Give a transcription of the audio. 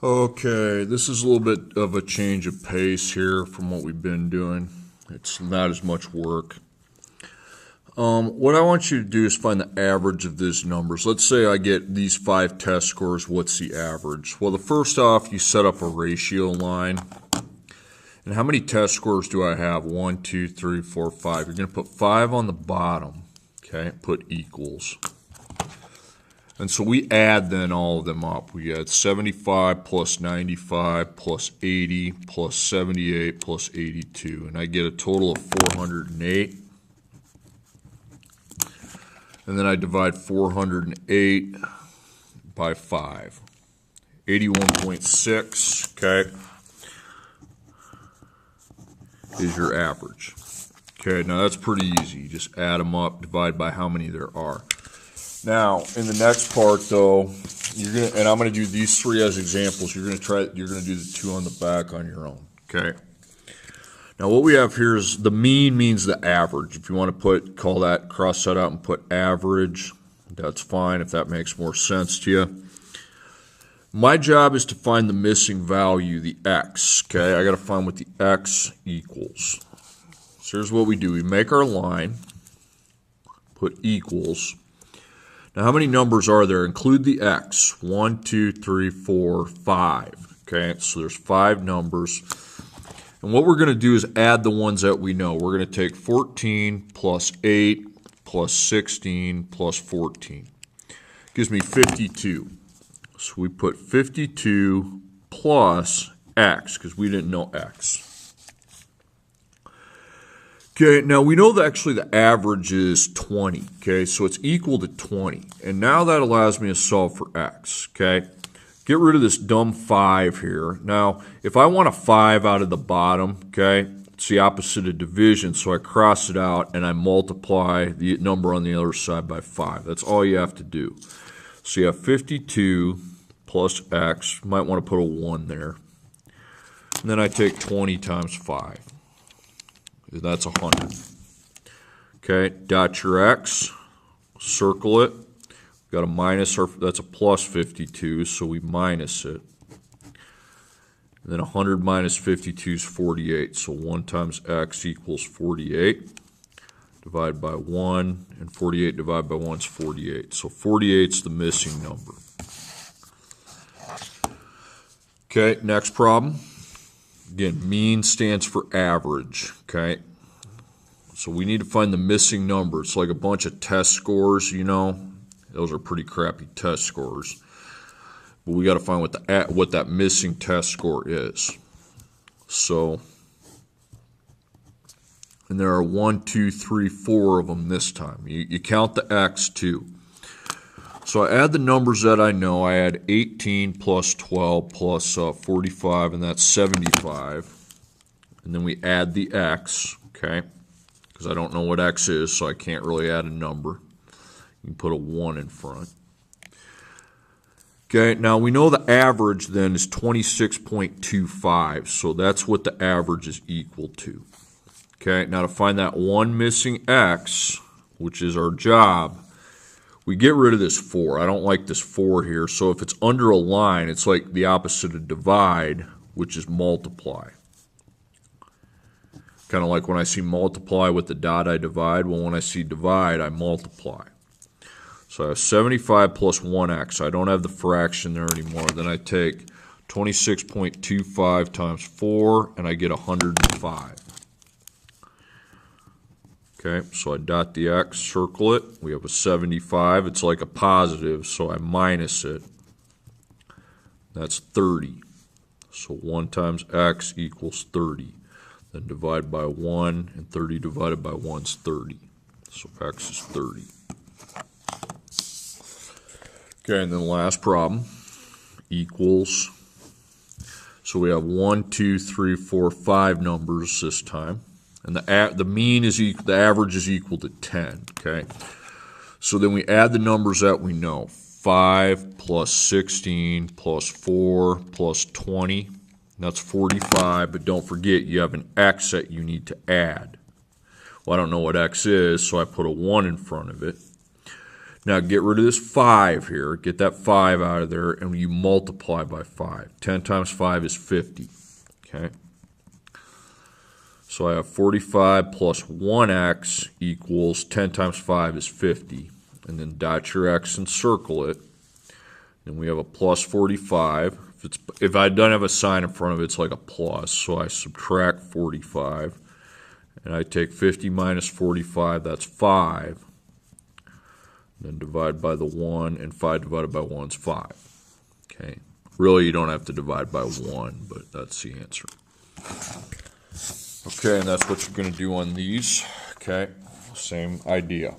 Okay, this is a little bit of a change of pace here from what we've been doing. It's not as much work. What I want you to do is find the average of these numbers. Let's say I get these 5 test scores. What's the average? Well, the first off, you set up a ratio line. And how many test scores do I have? 1, 2, 3, 4, 5. You're going to put 5 on the bottom. Okay, put equals. And so we add then all of them up. We add 75 plus 95 plus 80 plus 78 plus 82. And I get a total of 408. And then I divide 408 by 5. 81.6, okay, is your average. Okay, now that's pretty easy. You just add them up, divide by how many there are. Now, in the next part, though, and I'm gonna do these 3 as examples. You're gonna do the 2 on the back on your own. Okay. Now, what we have here is the mean means the average. If you want to cross that out and put average, that's fine if that makes more sense to you. My job is to find the missing value, the x. Okay, I got to find what the x equals. So here's what we do. We make our line, put equals. Now, how many numbers are there? Include the x. 1, 2, 3, 4, 5. Okay, so there's 5 numbers. And what we're going to do is add the ones that we know. We're going to take 14 plus 8 plus 16 plus 14. Gives me 52. So we put 52 plus x because we didn't know x. Okay, now we know that actually the average is 20. Okay, so it's equal to 20. And now that allows me to solve for x. Okay. Get rid of this dumb 5 here. Now, if I want a 5 out of the bottom, okay, it's the opposite of division, so I cross it out and I multiply the number on the other side by 5. That's all you have to do. So you have 52 plus x. You might want to put a 1 there. And then I take 20 times 5. That's 100. Okay, dot your x, circle it. Got a minus, or that's a plus 52, so we minus it. And then 100 minus 52 is 48, so 1 times x equals 48. Divide by 1, and 48 divided by 1 is 48. So 48 is the missing number. Okay, next problem. Again, mean stands for average, okay? So we need to find the missing number. It's like a bunch of test scores, you know. Those are pretty crappy test scores. But we got to find what that missing test score is. So, and there are 1, 2, 3, 4 of them this time. You count the x too. So I add the numbers that I know. I add 18 plus 12 plus 45, and that's 75. And then we add the x, okay? Because I don't know what x is, so I can't really add a number. You can put a 1 in front. Okay, now we know the average then is 26.25, so that's what the average is equal to. Okay, now to find that one missing x, which is our job, we get rid of this 4. I don't like this 4 here, so if it's under a line, it's like the opposite of divide, which is multiply. Kind of like when I see multiply with the dot, I divide. Well, when I see divide, I multiply. So I have 75 plus 1x. I don't have the fraction there anymore. Then I take 26.25 times 4, and I get 105. Okay, so I dot the x, circle it. We have a 75. It's like a positive, so I minus it. That's 30. So 1 times x equals 30. Then divide by 1, and 30 divided by 1 is 30. So x is 30. Okay, and then the last problem equals, so we have 1, 2, 3, 4, 5 numbers this time, and the mean is equal, the average is equal to 10. Okay, so then we add the numbers that we know: 5 plus 16 plus 4 plus 20. That's 45, but don't forget you have an x that you need to add. Well, I don't know what x is, so I put a 1 in front of it. Now get rid of this 5 here. Get that 5 out of there, and you multiply by 5. 10 times 5 is 50. Okay. So I have 45 plus 1x equals 10 times 5 is 50. And then dot your x and circle it. Then we have a plus 45. If I don't have a sign in front of it, it's like a plus. So I subtract 45. And I take 50 minus 45, that's 5. Then divide by the 1, and 5 divided by 1 is 5. Okay. Really, you don't have to divide by 1, but that's the answer. Okay, and that's what you're going to do on these. Okay, same idea.